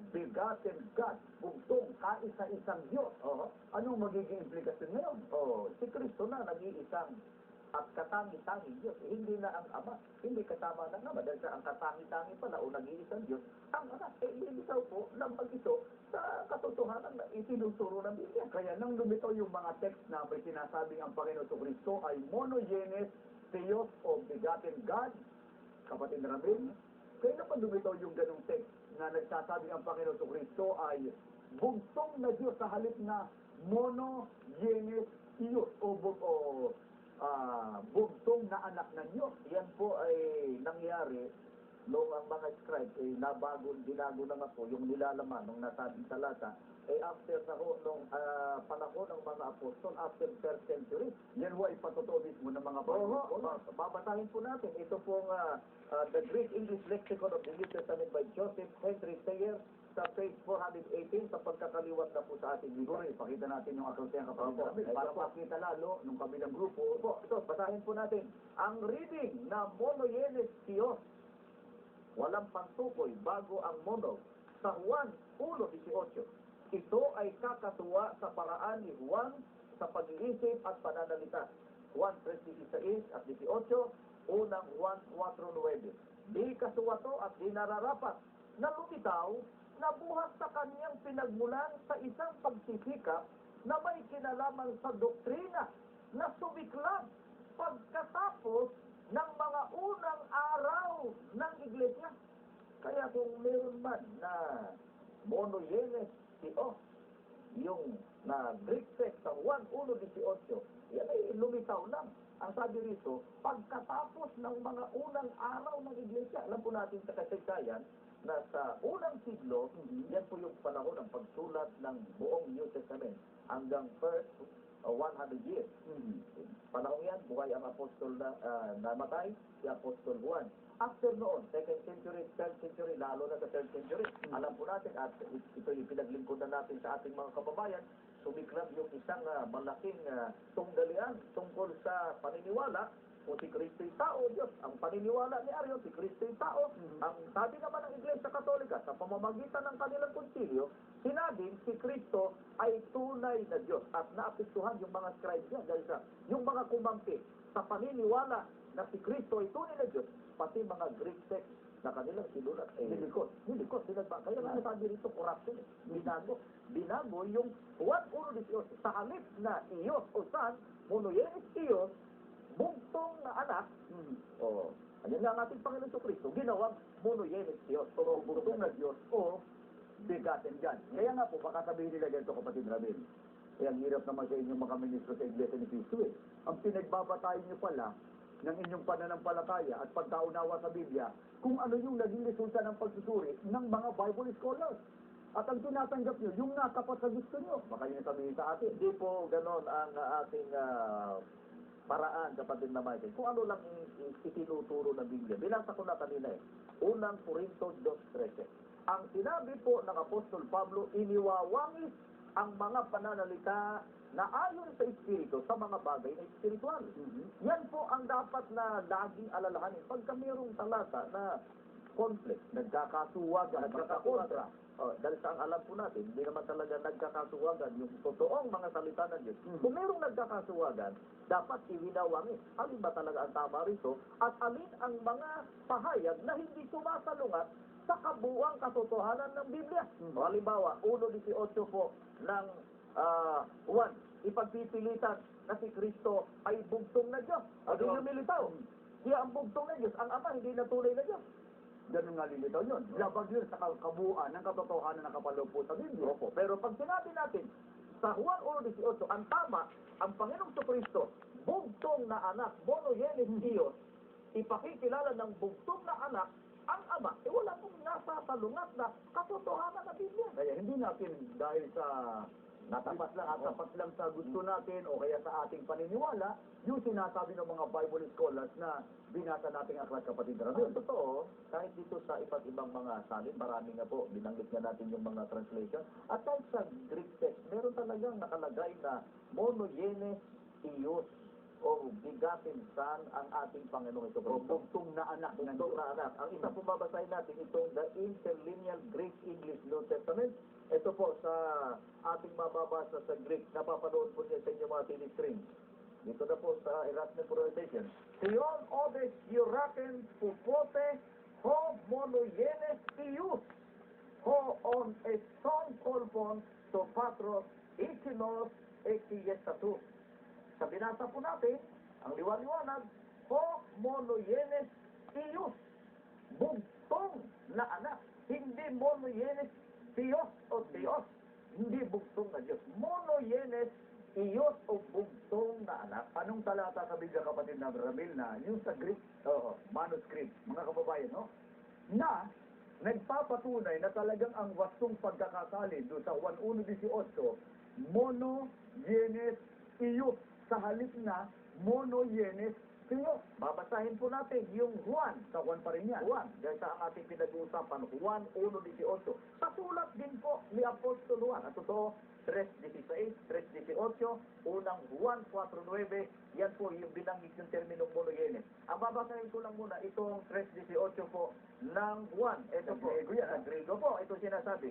begotten God, bugtong, kaisa-isang Diyos. Anong magiging implikasyon ngayon? Si Kristo na nag-iisang at katangi-tangi Diyos. Hindi na ang Ama, hindi kasama ng Ama. Dahil sa ang katangi-tangi pala o nag-iisang Diyos, ang Anak. Ililitaw po ng mag-ito sa katotohanan na itinuturo ng Biblia. Kaya nang lumitaw yung mga text na may sinasabing ang Panginoon Kristo ay monogenes Theos o begotten God, kapatid na Ramil, kaya naman lumitaw yung ganung text na nagsasabing ang Panginoon Kristo ay bugtong na Diyos sa halip na monogenes Ios o bugtong na anak ng Diyos. Yan po ay nangyari noong ang mga scribe, binago na nga po yung nilalaman ng nasabing talata, after nung panahon ng mga apostol, after 3rd century. Yan ho ay patotoo mismo ng mga Oo, Bible. babasahin po natin. Ito pong The Greek English Lexicon of the New Testament by Joseph Henry Thayer sa page 418 sa pagkakaliwat na po sa ating Siguro, libro. ipakita natin yung akal ng kapatid Opo, Ramil ito para po. makita lalo nung kabilang grupo. Opo, ito, basahin po natin. Ang reading na monoyenes Theos, walang pantukoy bago ang mono, sa Juan 1:18. Ito ay kakatuwa sa paraan ni Juan sa pag-iisip at pananalita. Juan 3:16 at 18, unang Juan 4:9. Di kasuwato at di nararapat na lumitaw na buhat sa kanyang pinagmulan sa isang pagsisikap na may kinalaman sa doktrina na sumiklab pagkatapos ng mga unang araw ng iglesia. Kaya kung meron man na monoyenes Theos, yung na Greek text sa 1:18, yan ay lumitaw lang. Ang sabi rito, pagkatapos ng mga unang araw ng iglesia, alam po natin sa kasaysayan na sa unang siglo, yan po yung panahon ng pagsulat ng buong New Testament hanggang first 100 years. Panahon yan, buhay ang apostol na namatay, si Apostol Juan. After noon, 2nd century, 3rd century, lalo na sa 3rd century, alam po natin, at ito yung pinaglingkuran natin sa ating mga kababayan, sumiklab yung isang malaking tunggalian tungkol sa paniniwala kung si Kristo yung tao, Diyos. Ang paniniwala ni Arion, si Kristo yung tao. Ang sabi naman ng Iglesia Katolika, sa pamamagitan ng kanilang konsilyo, sinabing si Kristo ay tunay na Diyos. At naapektuhan yung mga scribes niya dahil sa yung mga kumangki sa paniniwala na si Kristo ay tunay na Diyos, pati mga Greek text na kanilang sinulat ay nilikot, sinagba. Kaya nga sabi rito, corruption, binago yung 1:18, sa halip na Iyos o San, monoyenes Iyos, bugtong na anak, ayun nga ang ating Panginoon sa Kristo, ginawang monoyenes Diyos, o bugtong na Diyos, o Begotten God. Kaya nga po, baka sabihin nila ganito, kapatid Ramil. Eh, ang hirap naman sa inyong mga ministro sa Iglesia ni Cristo eh. Ang pinagbabatayan niyo pala ng inyong pananampalataya at pagkaunawa sa Biblia kung ano yung naging resulta ng pagsusuri ng mga Bible scholars. At ang tinatanggap niyo, yung natapat sa gusto niyo. Baka yun sabihin sa atin. Hindi po ganon ang ating paraan, kapatid na Michael. Kung ano lang itinuturo ng Biblia. Binasa ko na kanina eh. Unang Corinto 2:13. Ang sinabi po ng Apostol Pablo, iniwawangis ang mga pananalita na ayon sa Espiritu sa mga bagay na espiritual. Yan po ang dapat na laging alalahanin. Pagka mayroong talata na conflict, nagkakasuwagan, nagkakakontra, dahil sa ang alam po natin, hindi naman talaga nagkakasuwagan yung totoong mga salita ng Diyos. Kung mayroong nagkakasuwagan, dapat iwinawangis. Alin ba talaga ang tama rito? At alin ang mga pahayag na hindi sumasalungat sa kabuuang katotohanan ng Biblia. Halimbawa, 1:18 po ng Juan, ipagpipilitan na si Kristo ay bugtong na Diyos. At lumilitaw. Siya ang bugtong na Diyos. Ang Ama hindi na tunay na Diyos. Ganun nga lilitaw yun. Labag yun sa kabuuan ng katotohanan ng kapaloob po sa Biblia. Opo. Pero pag sinabi natin, sa Juan 1:18, ang tama, ang Panginoong Kristo, bugtong na anak, monoyenes Diyos, ipakikilala ng bugtong na anak, ang Ama, wala pong nasasalungat na katotohanan ng Biblia. Kaya hindi natin dahil sa Natapat lang at tapat lang sa gusto natin o kaya sa ating paniniwala, yung sinasabi ng mga Bible scholars na binasa nating aklat, kapatid Ramil. Totoo, kahit dito sa iba't ibang mga salin, marami nga po, binanggit nga natin yung mga translation. At kahit sa Greek text, meron talagang nakalagay na monoyenes Theos o bigatin Son ang ating Panginoong ito. O bugtong na anak ng Bugtong Diyos. na anak. Ang isa po babasahin natin, itong the Interlinear Greek English New Testament. Ito po sa ating mababasa sa Greek, napapanood po niya sa inyong mga TV-screen. Dito na po sa Erasmus Pronunciation. Tion odes iuraken pupote ho monoyenes Theos ho on eston kolpon to patros ikinos ekiyestatus. Sa binasa po natin, ang liwanag, ho monoyenes Theos, bugtong na anak, hindi monoyenes Theos o Theos, hindi bugtong na Diyos. Monoyenes Diyos o bugtong na anak. Anong talata sa Biblia, kapatid na Ramil, na yung sa Greek manuscript, mga kababayan, no? na nagpapatunay na talagang ang wastong pagkakasali doon sa 1:1:18, mono yenes ius, sa halip na mono yenes Theo. Babasahin po natin yung Juan. Sa Juan pa rin yan. Juan, dahil sa ating pinag-uusapan, Juan 1:18. Sa sulat din po ni Apostol Juan. At totoo, 3:16, 3:18, unang Juan 4:9, yan po yung binanggit yung terminong monogenes. Ang babasahin ko lang muna, itong 3:18 po ng Juan. Ito Sa po, Griego yan, sa Griego po, ito sinasabi.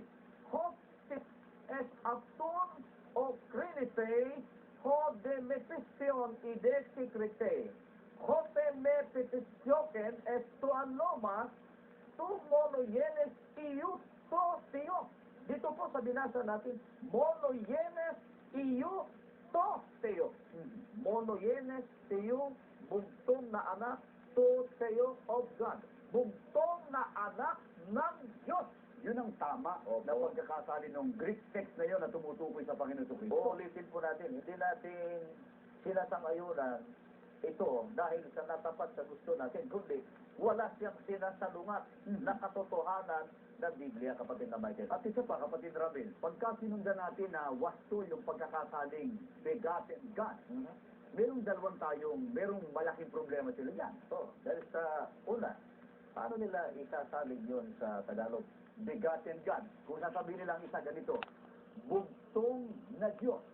Hostis es apton o krinite, ho de mepistion ide sikrite. Hote me petisioken es to anoma, tu monogenes iu to theo. Dito po sa binasa natin, monogenes iu to theo. Monogenes theo, bugtong na anak, to theo of God. Bugtong na anak ng Diyos. Yun ang tama Opo. na pagkakasali ng Greek text na yun na tumutukoy sa Panginoon Kristo. Uulitin po natin, hindi natin sinasang-ayunan ito dahil sa natapat sa gusto natin, kundi wala siyang sinasalungat na katotohanan ng Biblia, kapatid na Michael. At isa pa, kapatid Rabel, pagka sinundan natin na wasto yung pagkakasaling begotten God, merong malaking problema sila dyan. Dahil sa una, paano nila isasalig yun sa Tagalog? Begotten God. Kung sasabihin nilang isa ganito, bugtong na Diyos.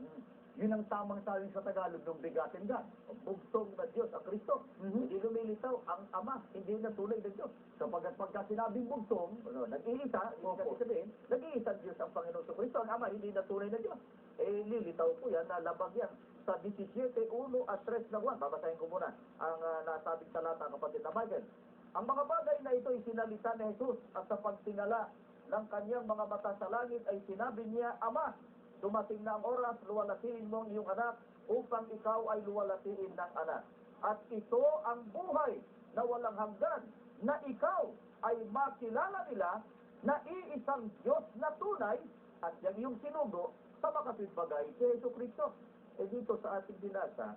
Yun ang tamang sabi sa Tagalog ng begotten God. Bugtong na Diyos ang Kristo. Hindi lumilitaw ang Ama, hindi na tunay na Diyos. Sapagkat pagka sinabing bugtong, Nag-iisa, ibig sabihin, nag-iisang Diyos ang Panginoon sa Kristo. Ang Ama, hindi na tunay na Diyos. Lilitaw po yan, nalabag yan sa 17:1 at 3 na Juan. Babasahin ko muna ang nasabing talata, kapatid na Michael. Ang mga bagay na ito ay sinalita ni Jesus at sa pagtingala ng kanyang mga mata sa langit ay sinabi niya, Ama, dumating na ang oras, luwalhatiin mo ang iyong anak upang ikaw ay luwalhatiin ng anak. At ito ang buhay na walang hanggan, na ikaw ay makilala nila na iisang Diyos na tunay at yung iyong sinugo sa makasibagay si Jesu Cristo. Dito sa ating binasa,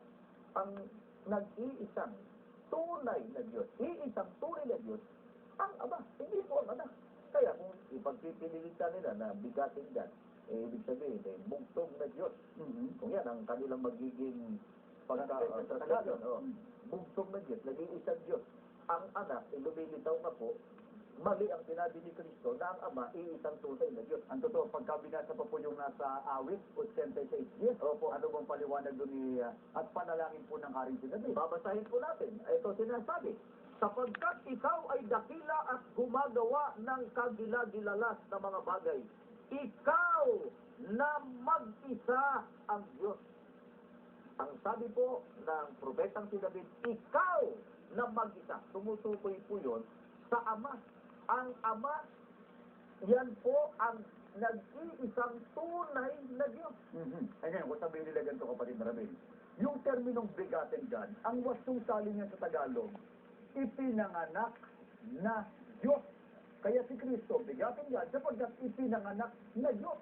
ang nag-iisang tunay na Diyos, iisang tunay na Diyos, ang Ama, hindi po ang anak. Kaya kung ipagpipilitan nila na bigatin yan, ibig sabihin, bugtong na Diyos. Kung yan ang kanilang magiging pagkakatagal, bugtong na Diyos, nag-iisang Diyos. Ang anak, lumilitaw na po, mali ang sinabi ni Kristo na ang Ama, iisang tunay na Diyos. ang totoo, pagka binasa pa po yung nasa awit, 86, Yes, opo. ano bang paliwanag doon ni, at panalangin po ng haring sinabi? Babasahin po natin. Ito sinasabi, sapagkat ikaw ay dakila at gumagawa ng kagila-gilalas na mga bagay. Ikaw na mag-isa ang Diyos. Ang sabi po ng propetang si David, ikaw na mag-isa. Tumutukoy po yun sa Ama. Ang Ama, yan po ang nag-iisang tunay na Diyos. Ayan, kung sabihin nila ganito, kapatid Rabel, yung terminong begotten God, ang wastong sali niya sa Tagalog, ipinanganak na Diyos. Kaya si Kristo, begotten God, sapagkat ipinanganak na Diyos.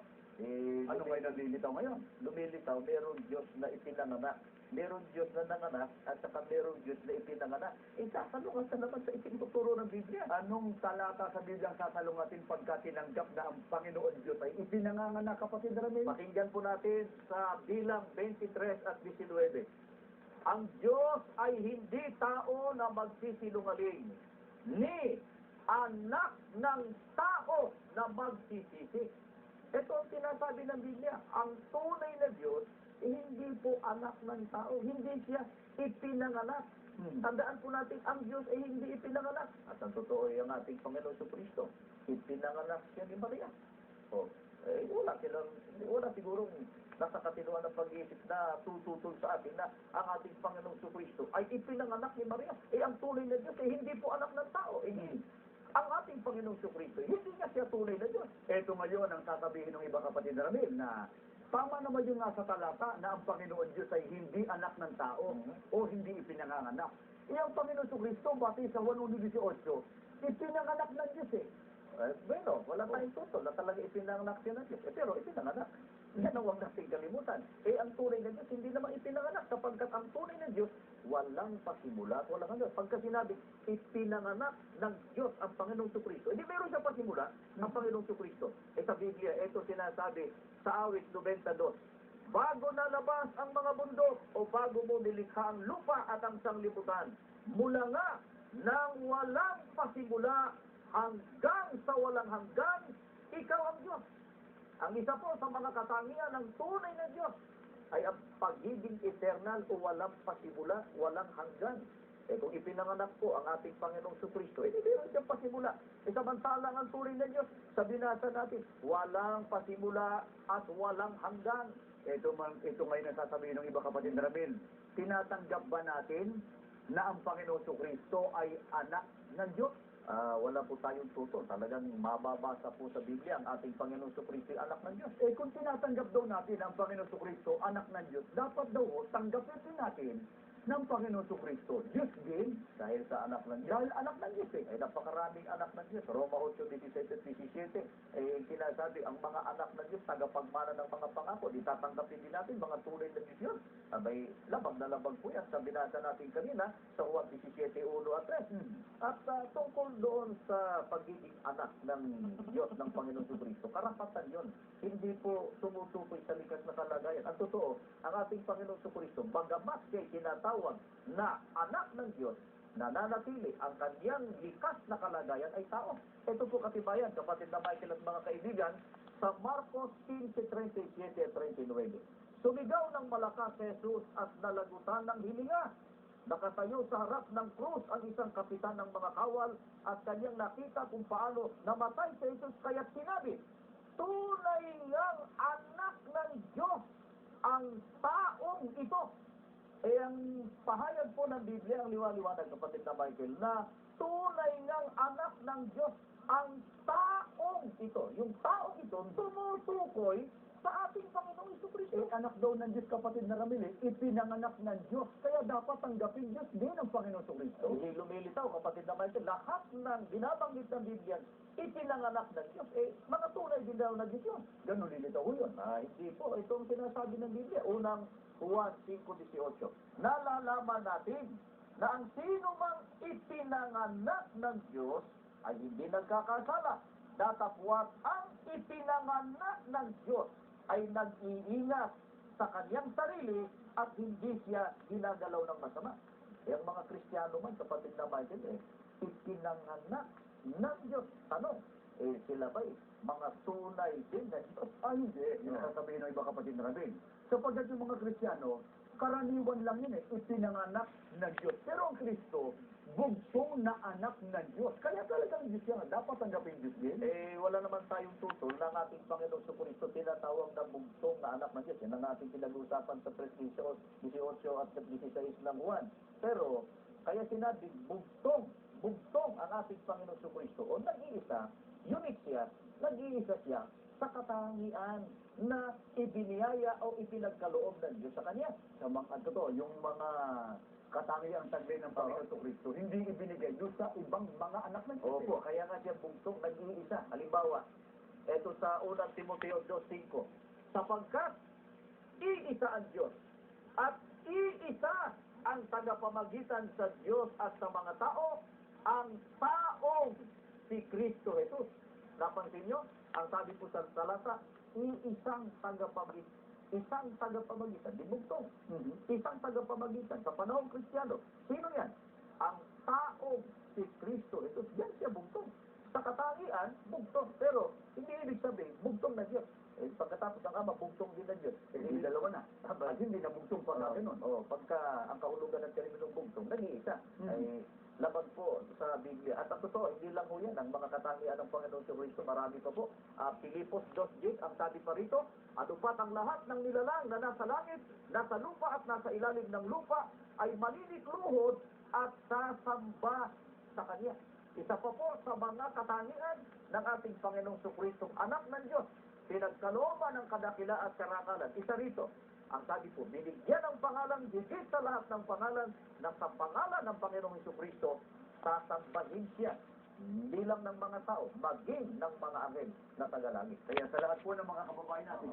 Ano kayo nalilitaw ngayon? Lumilitaw, merong Diyos na ipinanganak. Merong Diyos na nanganak at saka merong Diyos na ipinanganak. Sasalungan sa naman sa itinuturo ng Biblia. Anong talata sa Biblia ang sasalungatin pagka tinanggap na ang Panginoon Diyos ay ipinanganganak, kapatid Rabel? Pakinggan po natin sa Bilang 23 at 19. Ang Diyos ay hindi tao na magsisinungaling, ni anak ng tao na magsisisi. Ito ang sinasabi ng Biblia. Ang tunay na Diyos, hindi po anak ng tao. Hindi siya ipinanganak. Tandaan po natin, ang Diyos ay hindi ipinanganak. At ang totoo ay ang ating Panginoon sa Kristo. Ipinanganak siya ni Maria. Wala sigurong nasa katinuan ng pag-iisip na tututol sa atin na ang ating Panginoong sa Kristo ay ipinanganak ni Maria. Ang tunay na Diyos ay hindi po anak ng tao. Ang ating Panginoong sa Kristo, hindi nga siya tunay na Diyos. Ito ngayon ang sasabihin ng iba, kapatid Rabel, na tama naman yung nasa talata na ang Panginoon Diyos ay hindi anak ng tao o hindi ipinanganganak. Ang Panginoon sa Kristo, batay sa 1:18, ipinanganak ng Diyos Bueno, wala tayong tutol na talaga ipinanganak siya ng Diyos. Pero ipinanganak. Yan ang huwag nating kalimutan. Ang tunay na Diyos, hindi naman ipinanganak sapagkat ang tunay na Diyos, walang pasimula at walang hanggan. Pagka sinabi, ipinanganak ng Diyos ang Panginoong Kristo, hindi meron siya pasimula ang Panginoong Kristo. Sa Biblia, ito sinasabi sa awit 92, bago nalabas ang mga bundok o bago mo nilikha ang lupa at ang sanglibutan, mula nga nang walang pasimula hanggang sa walang hanggan, ikaw ang Diyos. Ang isa po sa mga katangian ng tunay na Diyos ay ang pagiging eternal o walang pasimula, walang hanggan. Kung ipinanganak po ang ating Panginoong Kristo, hindi meron siyang pasimula. Samantalang ang tunay na Diyos, sa binasa natin, walang pasimula at walang hanggan. Ito ngayon nasasabihin ng iba kapatid Ramil, tinatanggap ba natin na ang Panginoong Kristo ay anak ng Diyos? Wala po tayong tuto. Talagang mababasa po sa Biblia ang ating Panginoong Kristo ay anak ng Diyos. Kung tinatanggap daw natin ang Panginoong Kristo anak ng Diyos, dapat daw tanggapin din natin ng Panginoong Kristo Diyos din dahil sa anak ng Diyos. Dahil anak ng Diyos ay napakaraming anak ng Diyos. Roma 8:16 at 17, sinasabi ang mga anak ng Diyos, tagapagmana ng mga pangako. Di tatanggapin din natin mga tunay na Diyos yun. Abay, labag na labag po yan sa binasa natin kanina sa Juan 17:1 at 3. At tungkol doon sa pagiging anak ng Diyos ng Panginoong Kristo, karapatan yun. Hindi po tumutukoy sa likas na kalagayan. Ang totoo, ang ating Panginoong Kristo, bagamat kay tinatawag na anak ng Diyos, nananatili ang kanyang likas na kalagayan ay tao. Ito po katibayan, kapatid na Michael at mga kaibigan, sa Marcos 15:37 at 39. Sumigaw ng malakas si Jesus at nalagutan ng hilinga. Nakatayo sa harap ng krus ang isang kapitan ng mga kawal at kanyang nakita kung paano namatay si Jesus, kaya't sinabi, tunay ngang anak ng Diyos ang taong ito. Ang pahayag po ng Biblia, ang liwaliwanag kapatid na Michael, na tunay ngang anak ng Diyos ang taong ito. Yung taong ito tumutukoy sa ating Panginoong Kristo. Anak daw ng Diyos kapatid na Ramil, ipinanganak ng Diyos. Kaya dapat tanggapin Diyos din ang Panginoong Kristo. Hindi lumilitaw kapatid na Michael, lahat ng binabanggit ng Biblia, ipinanganak ng Diyos. Mga tunay din daw na Diyos yun. Ganun lilitaw yun. Hindi po, itong sinasabi ng Biblia. Unang Juan 5:18. Nalalaman natin na ang sino mang ipinanganak ng Diyos ay hindi nagkakasala. Datapwat ang ipinanganak ng Diyos ay nag-iingat sa kanyang sarili at hindi siya ginagalaw ng masama. Ang mga Kristiyano man, kapatid na Michael, ipinanganak ng Diyos. Tanong, sila ba'y mga tunay din na Diyos? Hindi. Yung sasabihin ng iba kapatid na Rabin. Sapagkat yung mga Kristiyano, karaniwan lang yun ipinanganak ng Diyos. Pero ang Kristo, bugtong na anak ng Diyos. Kaya talagang Diyos yan. Dapat tanggapin Diyos din. Wala naman tayong tutol ng ating Panginoong Kristo tinatawag na bugtong na anak ng Diyos. Yan ang ating pinag-uusapan sa 18 at 16 ng Juan. Pero, kaya sinabi, bugtong ang ating Panginoong Kristo. O nag-iisa, unique siya, nag-iisa siya sa katangian na ibiniyaya o ipinagkaloob ng Diyos sa Kanya. Sa mga, yung mga katangiang taglay ng Panginoon Kristo, hindi ibinigay doon sa ibang mga anak ng Diyos. Opo, kaya nga siya bugtong nag-iisa. Halimbawa, eto sa 1 Timoteo 2:5, sapagkat iisa ang Diyos at iisa ang tagapamagitan sa Diyos at sa mga tao, ang taong si Kristo Jesus. Napansin nyo? Ang sabi po sa talata, isang tagapamagitan. Isang tagapamagitan, di bugtong. Isang tagapamagitan sa panahong Kristiyano. Sino yan? Ang taong si Kristo Jesus. Yan siya bugtong. Sa katangian, bugtong. Pero, hindi ibig sabihin, bugtong na Diyos. Pagkatapos ang Ama, bugtong din na Diyos. Hindi dalawa na. At hindi na bugtong pa na ganun. Pagka ang kahulugan ng terminong bugtong, nag-iisa. Laban po sa Biblia. At ang totoo, hindi lang po yan ang mga katangian ng Panginoon sa Kristo. Marami pa po. Pilipos 2:8, ang sabi pa rito, anupat ang lahat ng nilalang na nasa langit, nasa lupa at nasa ilalim ng lupa ay maninikluhod at sasamba sa Kanya. Isa pa po sa mga katangian ng ating Panginoong Kristo, anak ng Diyos, pinagkalooban ng kadakila at karangalan. Isa rito, ang sabi po, binigyan ng pangalan, higit sa lahat ng pangalan, na sa pangalan ng Panginoong Kristo, sasambahin siya. Hindi lang ng mga tao, maging ng mga anghel na tagalangit. Kaya sa lahat po ng mga kababayan natin,